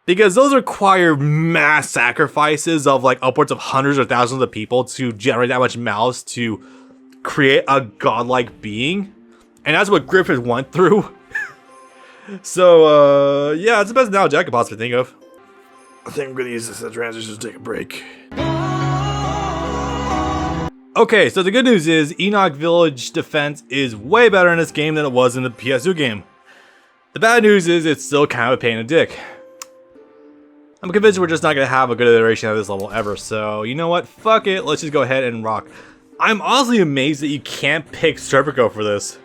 Because those require mass sacrifices of like upwards of hundreds or thousands of people to generate that much malice to create a godlike being. And that's what Griffith went through. So, yeah, it's the best analogy I could possibly think of. I think I'm gonna use this as a transition to take a break. Okay, so the good news is Enoch Village defense is way better in this game than it was in the PS2 game. The bad news is it's still kind of a pain in the dick. I'm convinced we're just not going to have a good iteration of this level ever, so you know what? Fuck it, let's just go ahead and rock. I'm honestly amazed that you can't pick Serpico for this.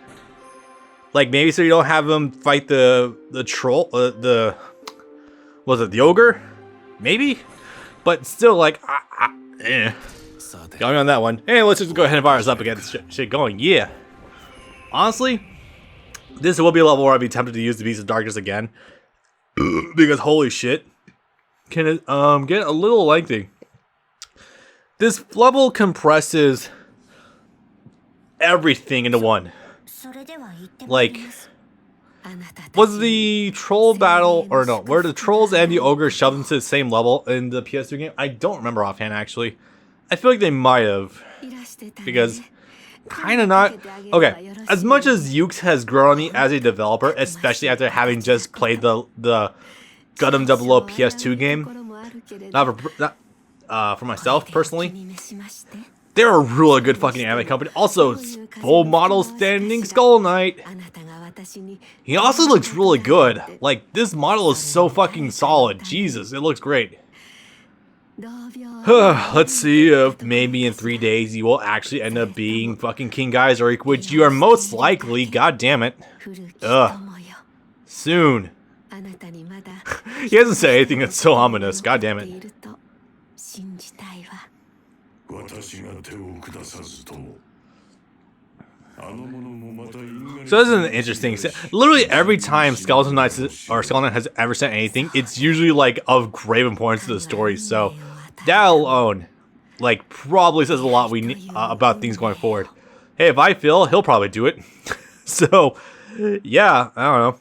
Like, maybe so you don't have him fight the troll, was it the ogre? Maybe? But still, like, Going on that one. Hey, let's just go ahead and fire us up and get this shit going. Yeah. Honestly, this will be a level where I'd be tempted to use the Beast of Darkness again. Because holy shit. Can it get a little lengthy. This level compresses everything into one. Like, was the troll battle, or no, were the trolls and the ogre shoved into the same level in the PS2 game? I don't remember offhand, actually. I feel like they might have, because kind of not. Okay, as much as Ukes has grown on me as a developer, especially after having just played the Gundam 00 PS2 game, not for myself personally, they're a really good fucking anime company. Also, full model standing Skull Knight. He also looks really good. Like, this model is so fucking solid. Jesus, it looks great. Let's see if maybe in 3 days you will actually end up being fucking King Geyser, which you are most likely, god damn it. Soon. He hasn't said anything that's so ominous, god damn it. So this is an interesting. Literally every time Skeleton Knight has ever said anything, it's usually like of grave importance to the story. So that alone, like, probably says a lot we need about things going forward. Hey, if I feel, he'll probably do it. So yeah, I don't know.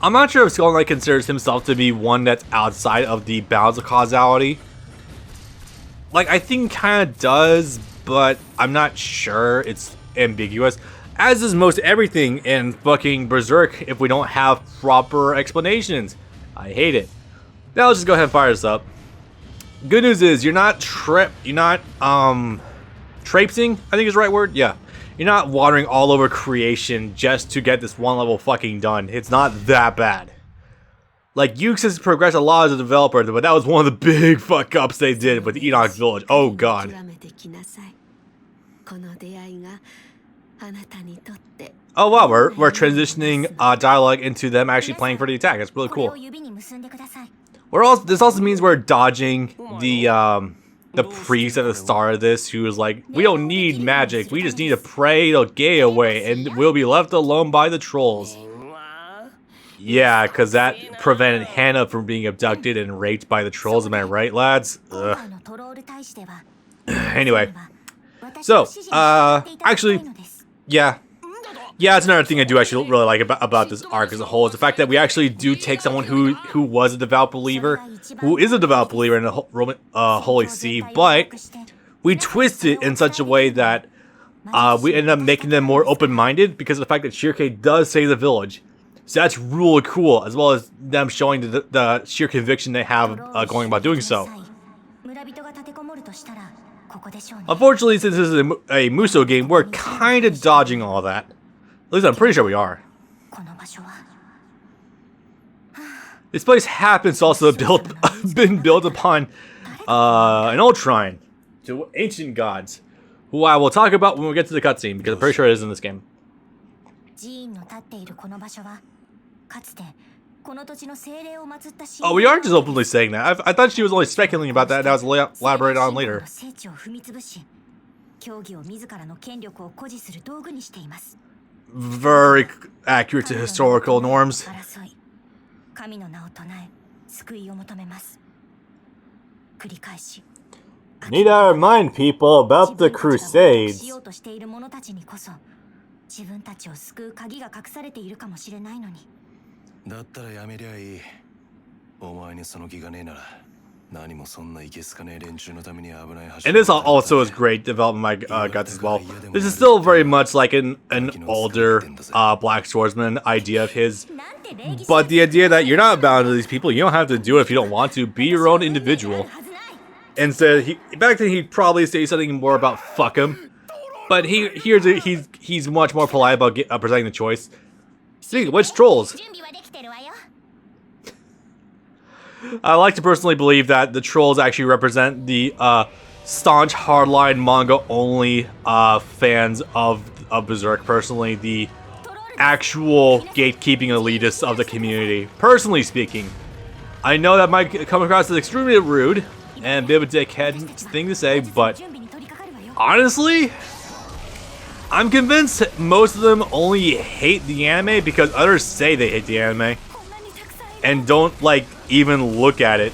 I'm not sure if Skull Knight considers himself to be one that's outside of the bounds of causality. Like, I think kind of does, but I'm not sure. It's ambiguous, as is most everything in fucking Berserk if we don't have proper explanations. I hate it. Now let's just go ahead and fire this up. Good news is you're not traipsing, I think is the right word. Yeah. You're not wandering all over creation just to get this one level fucking done. It's not that bad. Like, Ukes has progressed a lot as a developer, but that was one of the big fuck ups they did with Enoch Village. Oh god. Oh wow, we're transitioning dialogue into them actually playing for the attack. That's really cool. This also means we're dodging the priest at the start of this, who was like, we don't need magic, we just need to pray the gay away, and we'll be left alone by the trolls. Yeah, because that prevented Hannah from being abducted and raped by the trolls, am I right, lads? Ugh. Anyway. So, actually, yeah, it's another thing I do actually really like about this arc as a whole, is the fact that we actually do take someone who was a devout believer, who is a devout believer in the Roman Holy See, but we twist it in such a way that we end up making them more open-minded because of the fact that Schierke does save the village. So that's really cool, as well as them showing the sheer conviction they have going about doing so. Unfortunately, since this is a Muso game, we're kind of dodging all that. At least I'm pretty sure we are. This place happens to also been built upon an old shrine to ancient gods, who I will talk about when we get to the cutscene, because I'm pretty sure it is in this game. Oh, we are just openly saying that. I thought she was only speculating about that, and that was elaborated on later. Very accurate to historical norms. Need to remind people about the Crusades. And this also is great development by Guts as well. This is still very much like an older Black Swordsman idea of his. But the idea that you're not bound to these people, you don't have to do it if you don't want to. Be your own individual. Instead, back then he'd probably say something more about fuck him. But he's much more polite about presenting the choice. Speaking of which, trolls. I like to personally believe that the trolls actually represent the staunch hardline manga only fans of Berserk. Personally, the actual gatekeeping elitists of the community. Personally speaking, I know that might come across as extremely rude and a bit of a dickhead thing to say, but honestly, I'm convinced most of them only hate the anime because others say they hate the anime and don't like even look at it.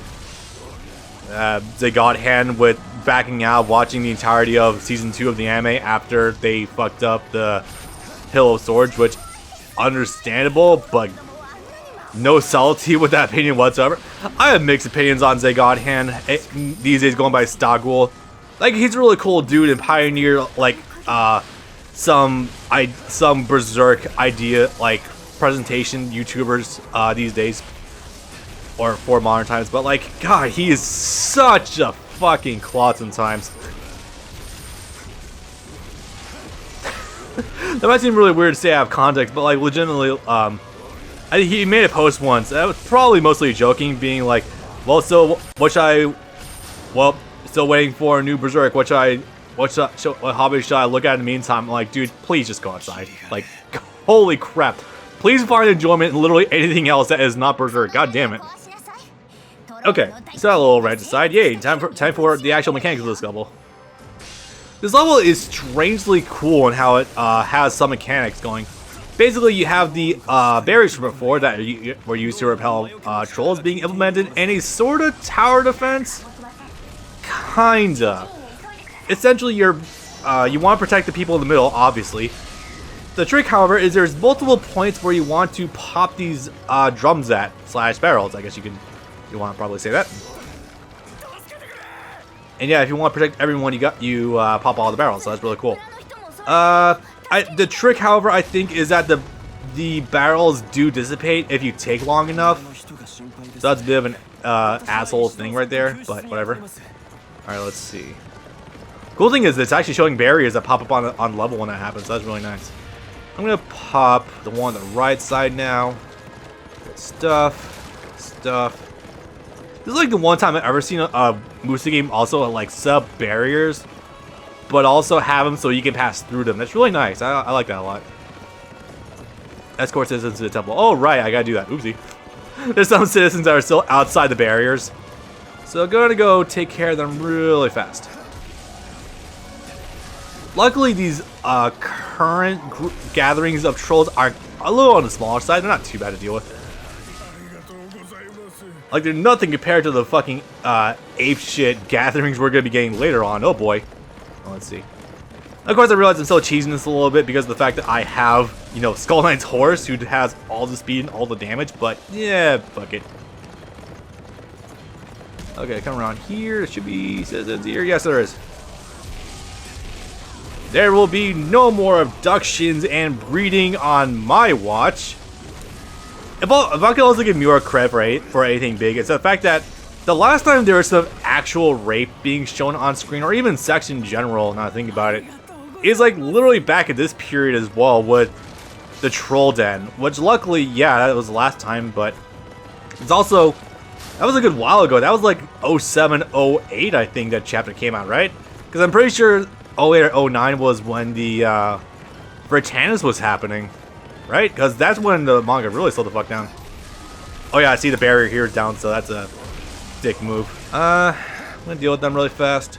They got hand with backing out, watching the entirety of season 2 of the anime after they fucked up the Hill of Swords, which understandable, but no subtlety with that opinion whatsoever. I have mixed opinions on Godhand these days, going by Stagwell. Like, he's a really cool dude and pioneer like some Berserk idea like presentation YouTubers these days, or for modern times. But like, God, he is such a fucking clot sometimes. That might seem really weird to say out of context, but like legitimately, he made a post once. That was probably mostly joking, being like, "Well, so still waiting for a new Berserk. What hobby should I look at in the meantime?" I'm like, dude, please just go outside. Like, holy crap! Please find enjoyment in literally anything else that is not Berserk. God damn it. Okay, so a little rant aside. Yay! Time for the actual mechanics of this level. This level is strangely cool in how it has some mechanics going. Basically, you have the barriers from before that were used to repel trolls being implemented, and a sort of tower defense. Kinda. Essentially, you want to protect the people in the middle, obviously. The trick, however, is there's multiple points where you want to pop these drums at / barrels. I guess you want to probably say that. And yeah, if you want to protect everyone, you pop all the barrels. So that's really cool. The trick, however, I think is that the barrels do dissipate if you take long enough. So that's a bit of an asshole thing right there, but whatever. All right, let's see. Cool thing is it's actually showing barriers that pop up on level when that happens. So that's really nice. I'm gonna pop the one on the right side now. Good stuff. Good stuff. This is like the one time I've ever seen a Musa game also like sub barriers, but also have them so you can pass through them. That's really nice. I like that a lot. Escort citizens to the temple. Oh, right, I gotta do that. Oopsie. There's some citizens that are still outside the barriers, so I'm gonna go take care of them really fast. Luckily, these current gatherings of trolls are a little on the smaller side. They're not too bad to deal with. Like, they're nothing compared to the fucking apeshit gatherings we're going to be getting later on. Oh boy. Well, let's see. Of course, I realize I'm still cheesing this a little bit because of the fact that I have, you know, Skull Knight's horse who has all the speed and all the damage, but yeah, fuck it. Okay, come around here. There should be citizens here. Yes, there is. There will be no more abductions and breeding on my watch. If I can also give Miura credit for anything big, it's the fact that the last time there was some actual rape being shown on screen, or even sex in general, now I think about it, is like literally back at this period as well with the Troll Den, which luckily, yeah, that was the last time, but it's also, that was a good while ago. That was like 07, 08, I think that chapter came out, right? Because I'm pretty sure 08 or 09 was when the Britannis was happening. Right? Because that's when the manga really slowed the fuck down. Oh yeah, I see the barrier here is down, so that's a dick move. I'm gonna deal with them really fast.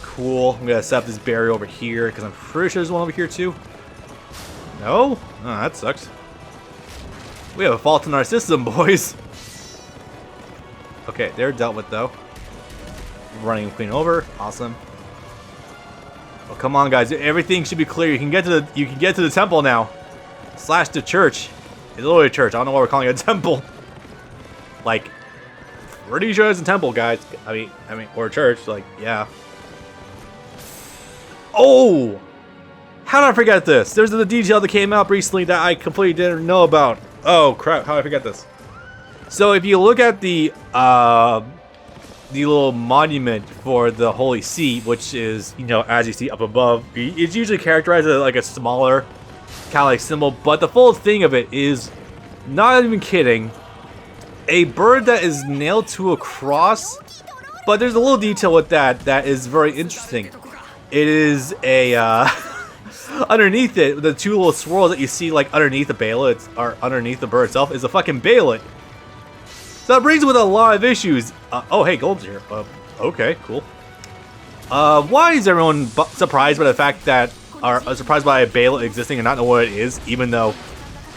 Cool. I'm gonna set up this barrier over here, because I'm pretty sure there's one over here too. No? Oh, that sucks. We have a fault in our system, boys. Okay, they're dealt with though. Running Queen over. Awesome. Oh, come on, guys! Everything should be clear. You can get to the temple now. / the church. It's literally a church. I don't know why we're calling it a temple. Like, pretty sure it's a temple, guys. I mean, or a church. Like, yeah. Oh! How did I forget this? There's the detail that came out recently that I completely didn't know about. Oh crap! How did I forget this? So if you look at the little monument for the Holy See, which is, you know, as you see up above, it's usually characterized as like a smaller kind of like symbol, but the full thing of it is, not even kidding, a bird that is nailed to a cross. But there's a little detail with that is very interesting. It is a underneath it, the two little swirls that you see like underneath the bayonet, or underneath the bird itself, is a fucking bayonet. So that brings with a lot of issues. Oh, hey, Gold's here. Okay, cool. Why is everyone surprised by the fact that, are surprised by a bayonet existing and not know what it is, even though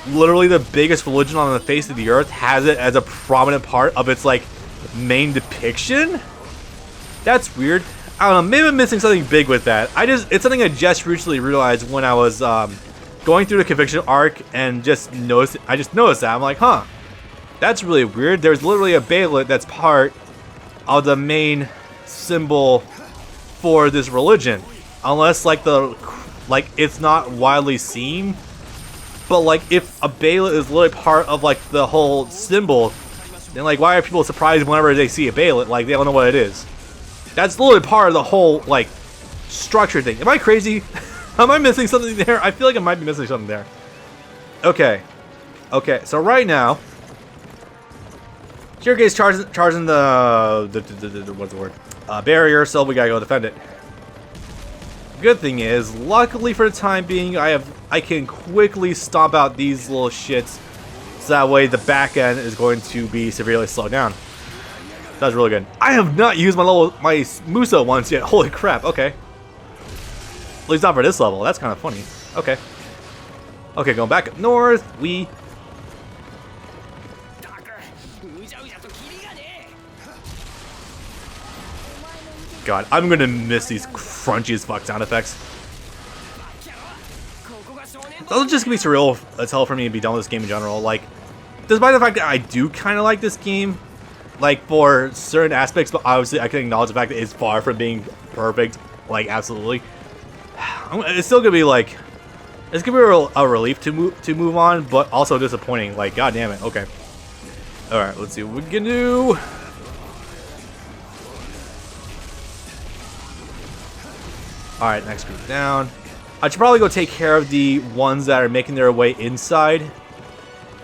literally the biggest religion on the face of the earth has it as a prominent part of its like main depiction? That's weird. I don't know, maybe I'm missing something big with that. It's something I just recently realized when I was going through the conviction arc and just noticed that. I'm like, huh, that's really weird. There's literally a bayonet that's part of the main symbol for this religion. Unless like it's not widely seen. But like if a bayonet is literally part of like the whole symbol, then like why are people surprised whenever they see a bayonet? Like they don't know what it is. That's literally part of the whole, like, structure thing. Am I crazy? Am I missing something there? I feel like I might be missing something there. Okay. Okay, so right now, Schierke is charging the what's the word? Barrier, so we gotta go defend it. Good thing is, luckily for the time being, I can quickly stomp out these little shits, so that way the back end is going to be severely slowed down. That's really good. I have not used my Muso once yet. Holy crap, okay. At least not for this level. That's kind of funny. Okay. Okay, going back up north, God, I'm gonna miss these crunchy as fuck sound effects. That'll just be surreal as hell for me to be done with this game in general. Like, despite the fact that I do kind of like this game, like for certain aspects, but obviously I can acknowledge the fact that it's far from being perfect. Like absolutely, it's still gonna be like, it's gonna be a relief to move on, but also disappointing. Like god damn it. Okay, all right, let's see what we can do. All right, next group down. I should probably go take care of the ones that are making their way inside,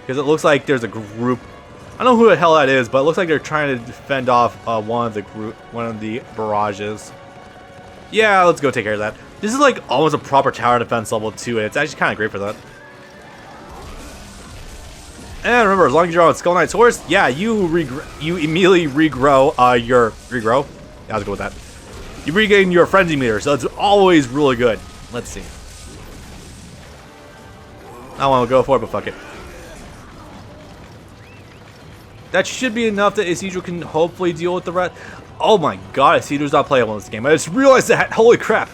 because it looks like there's a group. I don't know who the hell that is, but it looks like they're trying to fend off one of the barrages. Yeah, let's go take care of that. This is like almost a proper tower defense level too, and it's actually kind of great for that. And remember, as long as you're on Skull Knight's horse, yeah, you immediately regrow your regrow. Yeah, let's go with that. You regain your frenzy meter, so it's always really good. Let's see. I don't want to go for it, but fuck it. That should be enough that Isidro can hopefully deal with the rest. Oh my god, Isidro's not playable in this game. I just realized that. Holy crap.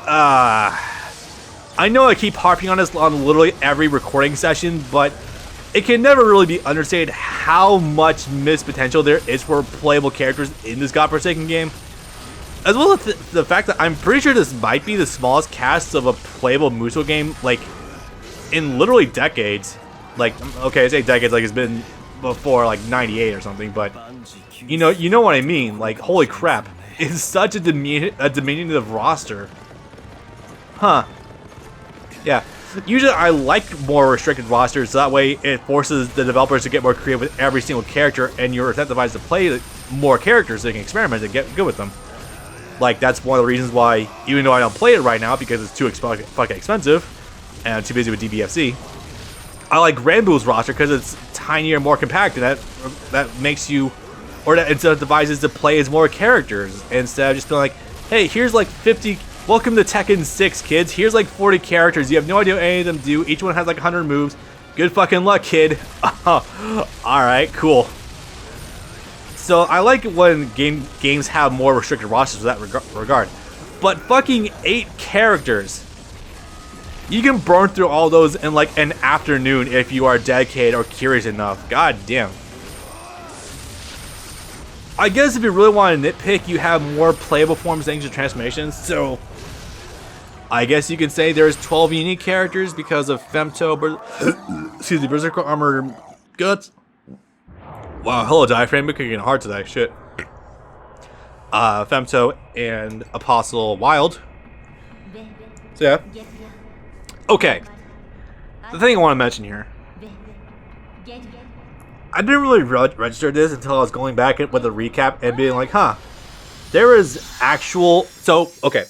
I know I keep harping on this on literally every recording session, but it can never really be understated how much missed potential there is for playable characters in this godforsaken game. As well as the fact that I'm pretty sure this might be the smallest cast of a playable Muso game, like, in literally decades. Like, okay, I say decades, like it's been before like 98 or something, but you know what I mean. Like, holy crap, it's such a diminutive roster. Huh. Yeah. Usually I like more restricted rosters, so that way it forces the developers to get more creative with every single character, and you're incentivized to play more characters so they can experiment and get good with them. Like, that's one of the reasons why, even though I don't play it right now because it's too fucking expensive and I'm too busy with DBFC, I like Granbull's roster because it's tinier and more compact, and that makes you, or that incentivizes to play as more characters instead of just being like, hey, here's like 50, welcome to Tekken 6, kids. Here's like 40 characters. You have no idea what any of them do. Each one has like 100 moves. Good fucking luck, kid. Alright, cool. So I like when games have more restricted rosters in that regard. But fucking 8 characters. You can burn through all those in like an afternoon if you are dedicated or curious enough. God damn. I guess if you really want to nitpick, you have more playable forms thanks to transformations. So I guess you could say there's 12 unique characters because of Femto, excuse me, Berserk Armor Guts. Wow, hello diaphragm, it's getting hard today, shit. Femto and Apostle Wild. So yeah. Okay. The thing I want to mention here. I didn't really register this until I was going back with a recap and being like, huh. There is actual... So, okay.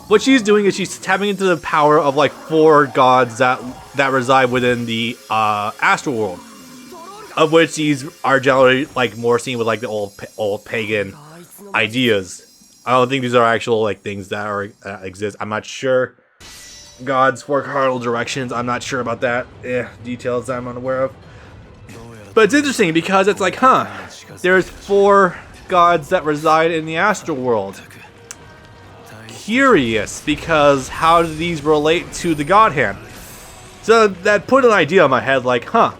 What she's doing is she's tapping into the power of like 4 gods that reside within the Astral World. Of which these are generally like more seen with like the old pagan ideas. I don't think these are actual like things that are exist. I'm not sure. Gods work cardinal directions. I'm not sure about that. Details I'm unaware of. But it's interesting because it's like, huh, there's 4 gods that reside in the Astral World. Curious, because how do these relate to the God Hand? So that put an idea in my head, like, huh,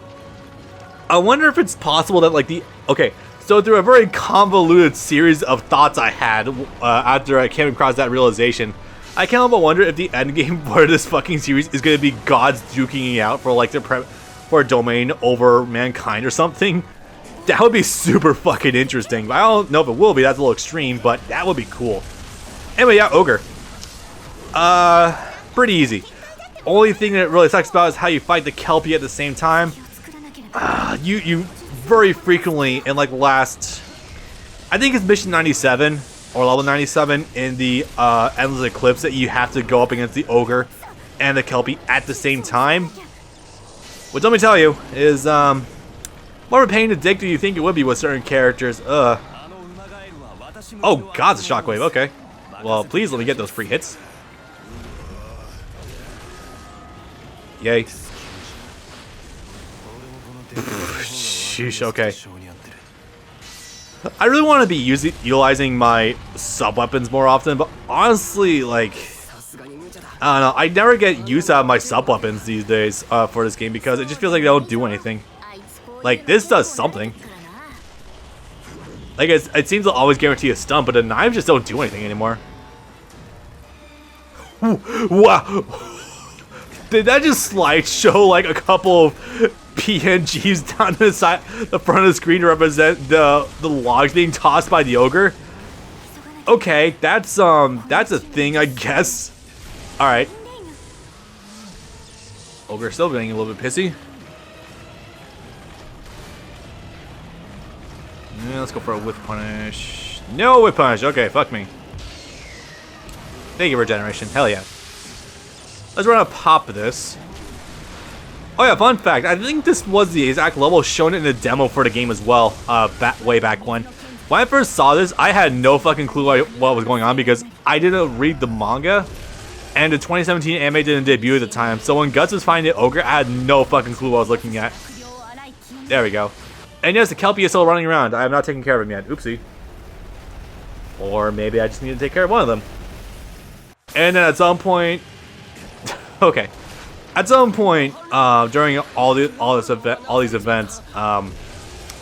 I wonder if it's possible that like okay, so through a very convoluted series of thoughts I had after I came across that realization, I can't help but wonder if the end game for this fucking series is going to be gods duking it out for like for a domain over mankind or something. That would be super fucking interesting. I don't know if it will be, that's a little extreme, but that would be cool. Anyway, yeah, Ogre. Pretty easy. Only thing that really sucks about is how you fight the Kelpie at the same time. You very frequently in like the last, I think it's mission 97 or level 97 in the Endless Eclipse that you have to go up against the Ogre and the Kelpie at the same time. Which let me tell you is more of a pain to dig than you think it would be with certain characters. Oh god, it's a shockwave, okay. Well, please let me get those free hits. Yay. Sheesh, okay. I really want to be utilizing my sub-weapons more often, but honestly, like, I don't know, I never get use out of my sub-weapons these days for this game because it just feels like they don't do anything. Like, this does something. Like, it seems to always guarantee a stun, but the knives just don't do anything anymore. Wow! Did that just slideshow like a couple of PNGs down the side, the front of the screen to represent the logs being tossed by the Ogre? Okay, that's a thing, I guess. All right. Ogre still being a little bit pissy. Yeah, let's go for a whip punish. No whip punish. Okay, fuck me. Thank you, regeneration. Hell yeah. Let's run a pop of this. Oh yeah, fun fact. I think this was the exact level shown in the demo for the game as well. Way back when. When I first saw this, I had no fucking clue what was going on because I didn't read the manga. And the 2017 anime didn't debut at the time. So when Guts was finding the Ogre, I had no fucking clue what I was looking at. There we go. And yes, the Kelpie is still running around. I have not taken care of him yet. Oopsie. Or maybe I just need to take care of one of them. And then at some point... okay. At some point, during all these events,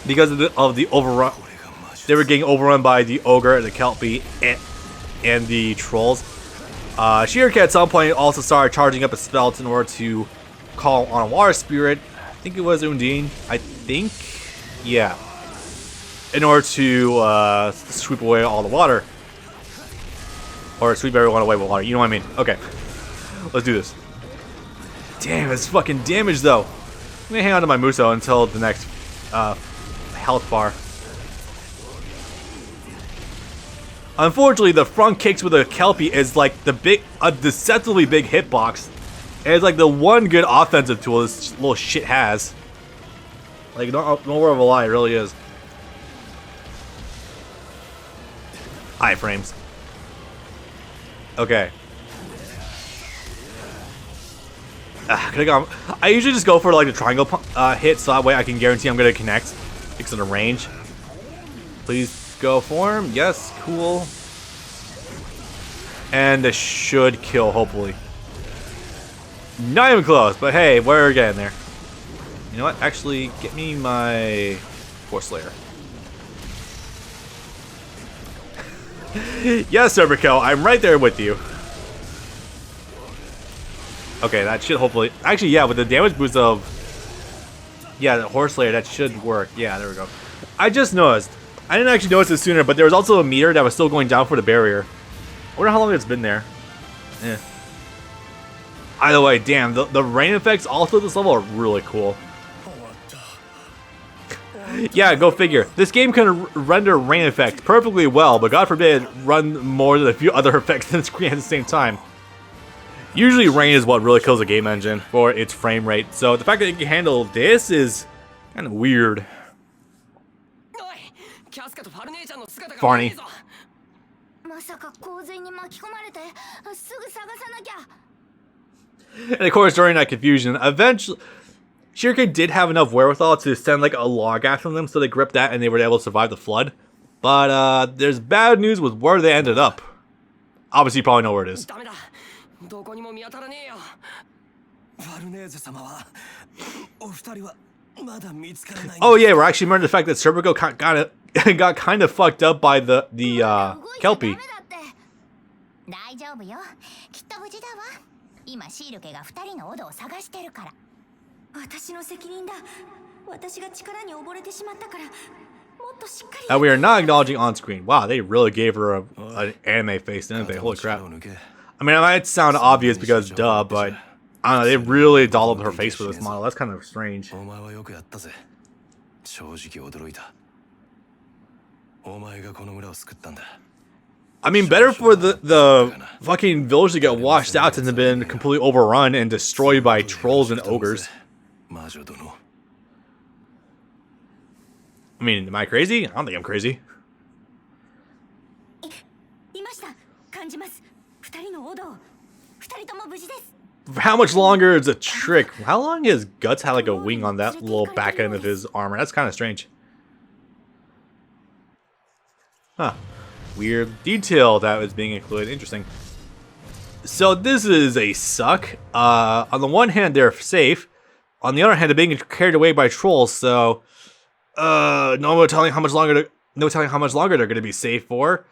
because of the overrun... They were getting overrun by the Ogre, the Kelpie, and the Trolls. Schierke at some point also started charging up a spell in order to call on a water spirit. I think it was Undine. I think... yeah. In order to sweep away all the water. Or sweep everyone away with water. You know what I mean? Okay. Let's do this. Damn, it's fucking damage though. I'm gonna hang on to my Muso until the next health bar. Unfortunately, the front kicks with a Kelpie is like a deceptively big hitbox. And it's like the one good offensive tool this little shit has. Like, no more of a lie, it really is. Iframes. Okay. I usually just go for like the triangle hit, so that way I can guarantee I'm gonna connect because of the range. Please go for him. Yes, cool. And this should kill, hopefully. Not even close, but hey, we're getting there. You know what? Actually, get me my Force Slayer. Yes, Serpico, I'm right there with you. Okay, that should hopefully... Actually, yeah, with the damage boost of... Yeah, the Horse Slayer, that should work. Yeah, there we go. I just noticed. I didn't actually notice it sooner, but there was also a meter that was still going down for the barrier. I wonder how long it's been there. Eh. Either way, damn, the rain effects also at this level are really cool. Yeah, go figure. This game can render rain effects perfectly well, but God forbid it run more than a few other effects on the screen at the same time. Usually rain is what really kills a game engine for its frame rate, so the fact that it can handle this is kind of weird. Farney. And of course, during that confusion, eventually... Schierke did have enough wherewithal to send like a log after them, so they gripped that and they were able to survive the flood. But there's bad news with where they ended up. Obviously, you probably know where it is. Oh yeah, we're actually remembering the fact that Serpico got kind of fucked up by the Kelpie. We are not acknowledging on screen. Wow, they really gave her an anime face, didn't they? Holy crap. I mean, it might sound obvious because duh, but I don't know, they really dolled her face for this model. That's kind of strange. I mean, better for the fucking village to get washed out than to have been completely overrun and destroyed by trolls and ogres. I mean, am I crazy? I don't think I'm crazy. How much longer is a trick? How long has Guts had like a wing on that little back end of his armor? That's kind of strange. Huh. Weird detail that was being included. Interesting. So this is a suck. On the one hand, they're safe. On the other hand, they're being carried away by trolls. So, no telling how much longer. No telling how much longer they're going to be safe for.